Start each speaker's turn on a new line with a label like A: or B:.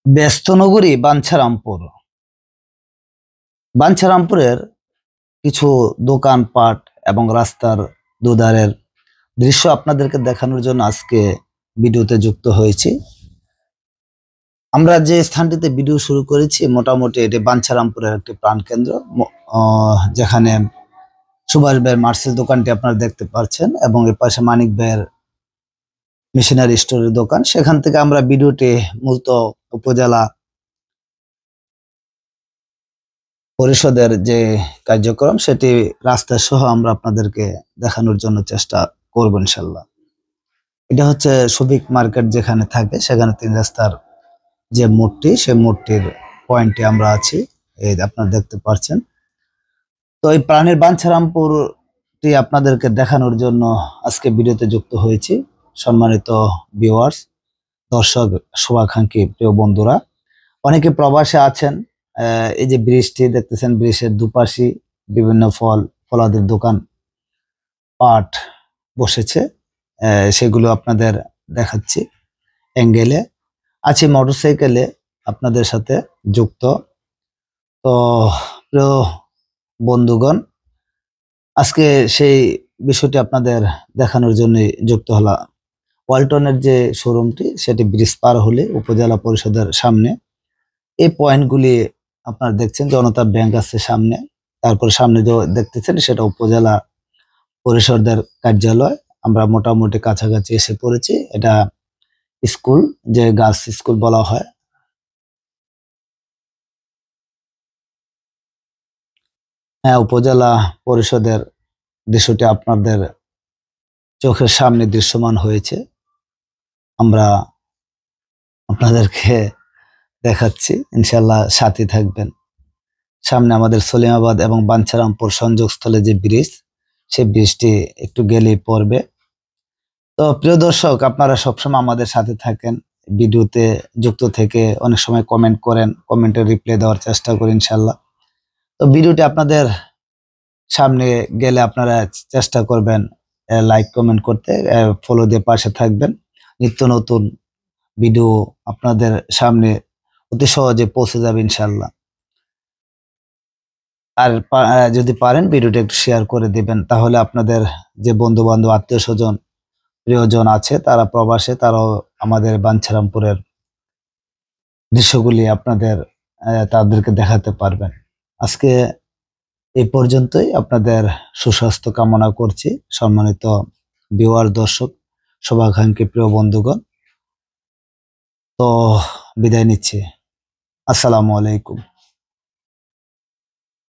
A: ব্যস্ত নগরী বাঞ্ছারামপুর। বাঞ্ছারামপুরের কিছু দোকানপাট এবং রাস্তার দুধারের দৃশ্য আপনাদেরকে দেখানোর জন্য আজকে ভিডিওতে যুক্ত হয়েছি। আমরা যে স্থানটিতে ভিডিও শুরু করেছি মোটামুটি এটি বাঞ্ছারামপুরের একটি প্রাণকেন্দ্র, যেখানে সুভাষ ভাইয়ের মার্সেল দোকানটি আপনারা দেখতে পাচ্ছেন এবং এর পাশে মানিক ভাইয়ের মেশিনারি স্টোরের দোকান। সেখান থেকে আমরা ভিডিওটি মূলত উপজেলা পরিষদের যে কার্যক্রম সেটি রাস্তা সহ আমরা আপনাদেরকে দেখানোর জন্য চেষ্টা করব ইনশাল্লাহ। এটা হচ্ছে শফিক মার্কেট যেখানে থাকে, সেখানে 3 রাস্তার যে মোড়টি, সেই মোড়টির পয়েন্টে আমরা আছি, এই আপনারা দেখতে পাচ্ছেন। তো এই প্রাণের বাঞ্ছারামপুরটি আপনাদেরকে দেখানোর জন্য আজকে ভিডিওতে যুক্ত হয়েছি। সম্মানিত ভিউয়ার্স, দর্শক, শুভাকাঙ্ক্ষী প্রিয় বন্ধুরা, অনেকে প্রবাসে আছেন। এই যে ব্রিজটি দেখতেছেন, ব্রিজের দুপাশে বিভিন্ন ফলাদির দোকান পাট বসেছে, সেগুলো আপনাদের দেখাচ্ছি। অ্যাঙ্গেলে আছে মোটরসাইকেলে আপনাদের সাথে যুক্ত। তো প্রিয় বন্ধুগণ, আজকে সেই বিষয়টি আপনাদের দেখানোর জন্য যুক্ত হলাম। ওয়ালটনের যে শোরুমটি সেটি ব্রিজ পার হলে উপজেলা পরিষদের সামনে। এই পয়েন্টগুলি আপনারা দেখছেন, জনতা ব্যাংক আছে সামনে, তারপর সামনে যে দেখতেছেন সেটা উপজেলা পরিষদের কার্যালয়। আমরা মোটামুটি কাছাকাছি এসে পড়েছি। এটা স্কুল, যে গার্লস স্কুল বলা হয়। হ্যাঁ, উপজেলা পরিষদের দৃশ্যটি আপনাদের চোখের সামনে দৃশ্যমান হয়েছে, আমরা আপনাদেরকে দেখাচ্ছি। ইনশাল্লাহ সাথে থাকবেন। সামনে আমাদের সলিমাবাদ এবং বাঞ্ছারামপুর সংযোগস্থলে যে ব্রিজ, সেই ব্রিজটি একটু গেলেই পড়বে। তো প্রিয় দর্শক, আপনারা সবসময় আমাদের সাথে থাকেন, ভিডিওতে যুক্ত থেকে অনেক সময় কমেন্ট করেন, কমেন্টের রিপ্লাই দেওয়ার চেষ্টা করি ইনশাল্লাহ। তো ভিডিওটি আপনাদের সামনে গেলে আপনারা চেষ্টা করবেন লাইক কমেন্ট করতে, ফলো দিয়ে পাশে থাকবেন। নিত্য নতুন ভিডিও আপনাদের সামনে অতি সহজে পৌঁছে যাবে ইনশাল্লাহ। আর যদি পারেন ভিডিওটা একটু শেয়ার করে দিবেন, তাহলে আপনাদের যে বন্ধু বান্ধব, আত্মীয় স্বজন, প্রিয়জন আছে তারা প্রবাসে, তারাও আমাদের বাঞ্ছারামপুরের দৃশ্যগুলি আপনাদের তাদেরকে দেখাতে পারবেন। আজকে এই পর্যন্তই। আপনাদের সুস্বাস্থ্য কামনা করছি। সম্মানিত ভিউয়ার, দর্শক, শুভাকাঙ্ক্ষী প্রিয় বন্ধুগণ, তো বিদায় নিচ্ছি। আসসালামু আলাইকুম।